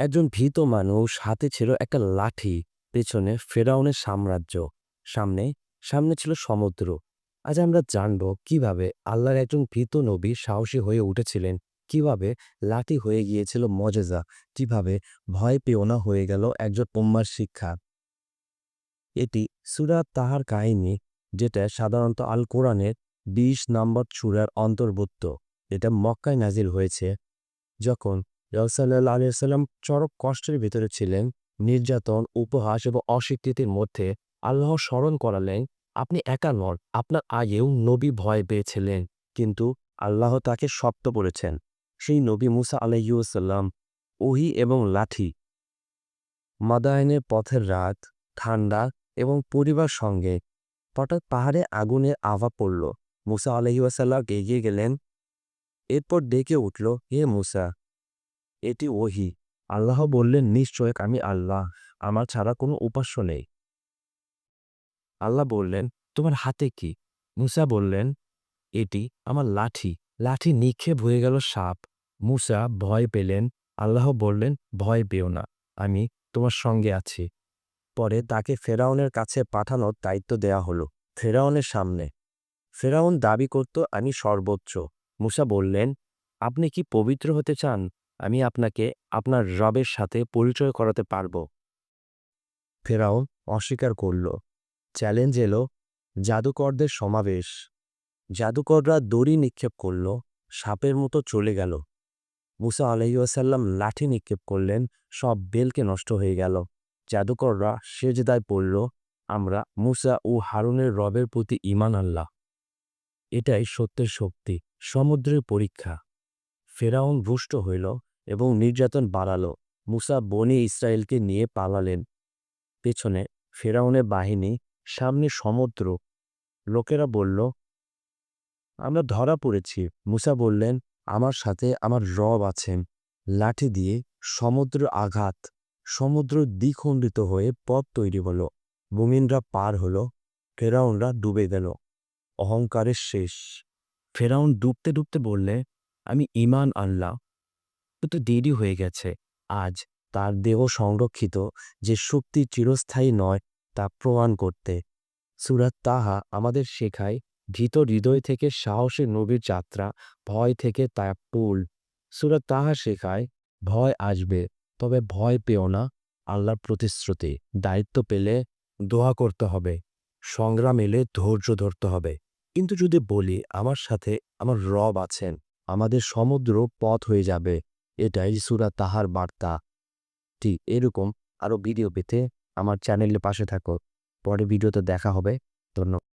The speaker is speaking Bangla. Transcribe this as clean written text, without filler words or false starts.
একজন ভীত মানুষ, হাতে ছিল একটা লাঠি, পেছনে ফেরাউনের সাম্রাজ্য, সামনে সামনে ছিল সমুদ্র। আজ আমরা জানব কিভাবে আল্লাহর একজন ভীত নবী সাহসী হয়ে উঠেছিলেন, কিভাবে লাঠি হয়ে গিয়েছিল মজেজা, কিভাবে ভয় পেও না হয়ে গেল একজন উম্মার শিক্ষা। এটি সূরা তাহার কাহিনী, যেটা সাধারণত আল কোরআনের ২০ নম্বর সূরার অন্তর্ভুক্ত। এটা মক্কায় নাজিল হয়েছে যখন রাসূল সাল্লাল্লাহু আলাইহি ওয়াসাল্লাম চরম কষ্টের ভিতরে ছিলেন, নির্যাতন, উপহাস এবং অস্বীকৃতির মধ্যে। আল্লাহ স্মরণ করালেন, আপনি একা নন, আপনার আগেও নবী ভয় পেয়েছিলেন, কিন্তু আল্লাহ তাকে শক্ত করেছেন। সেই নবী মুসা আলাইহিস সালাম, ওহী এবং লাঠি। মাদায়েনের পথের রাত, ঠান্ডা এবং পরিবার সঙ্গে। হঠাৎ পাহাড়ে আগুনের আভা পড়ল। মুসা আলাইহিস সালাম এগিয়ে গেলেন। এরপর ডেকে উঠল, হে মুসা, এটি ওহী। আল্লাহ বললেন, নিশ্চয় আমি আল্লাহ, আমার ছাড়া কোনো উপাস্য নেই। আল্লাহ বললেন, তোমার হাতে কি? মুসা বললেন, এটি আমার লাঠি। লাঠি নিক্ষেপ হয়ে গেল সাপ। মুসা ভয় পেলেন। আল্লাহ বললেন, ভয় পেও না, আমি তোমার সঙ্গে আছি। পরে তাকে ফেরাউনের কাছে পাঠানোর দায়িত্ব দেয়া হলো। ফেরাউনের সামনে ফেরাউন দাবি করত, আমি সর্বোচ্চ। মুসা বললেন, আপনি কি পবিত্র হতে চান? আমি আপনাকে আপনার রবের সাথে পরিচয় করাতে পারব। ফেরাউন অস্বীকার করল। চ্যালেঞ্জ এলো, জাদুকরদের সমাবেশ। জাদুকররা দড়ি নিক্ষেপ করল, সাপের মতো চলে গেল। মুসা আলাইহিসসালাম লাঠি নিক্ষেপ করলেন, সব বেলকে নষ্ট হয়ে গেল। জাদুকররা সেজদায় পড়ল, আমরা মুসা ও হারুনের রবের প্রতি ঈমান আনলাম। এটাই সত্যের শক্তি, সমুদ্রের পরীক্ষা। ফেরাউন রুষ্ট হইল এবং নির্যাতন বাড়াল। মুসা বনী ইসরায়েলকে নিয়ে পালালেন। পেছনে ফেরাউনের বাহিনী, সামনে সমুদ্র। লোকেরা বলল, আমরা ধরা পড়েছি। মুসা বললেন, আমার সাথে আমার রব আছেন। লাঠি দিয়ে সমুদ্র আঘাত, সমুদ্র দ্বিখণ্ডিত হয়ে পথ তৈরি হলো। মুমিনরা পার হলো, ফেরাউনরা ডুবে গেল। অহংকারের শেষ। ফেরাউন ডুবতে ডুবতে বললে, আমি ঈমান আনলাম, কিন্তু দেরি হয়ে গেছে। আজ তার দেহ সংরক্ষিত, যে শক্তি চিরস্থায়ী নয় তা প্রমাণ করতে। সূরা তাহা আমাদের শেখায়, ভীত হৃদয় থেকে সাহসী নবীর যাত্রা, ভয় থেকে তায়াক্কুল। সূরা তাহা শেখায়, ভয় আসবে, তবে ভয় পেও না, আল্লাহর প্রতিশ্রুতি। দায়িত্ব পেলে দোয়া করতে হবে, সংগ্রাম এলে ধৈর্য ধরতে হবে। কিন্তু যদি বলি, আমার সাথে আমার রব আছেন, আমাদের সমুদ্র পথ হয়ে যাবে। এটাই সূরা তাহার বার্তা। ঠিক এরকম আরও ভিডিও পেতে আমার চ্যানেলের পাশে থাকো। পরে ভিডিওতে দেখা হবে। ধন্যবাদ।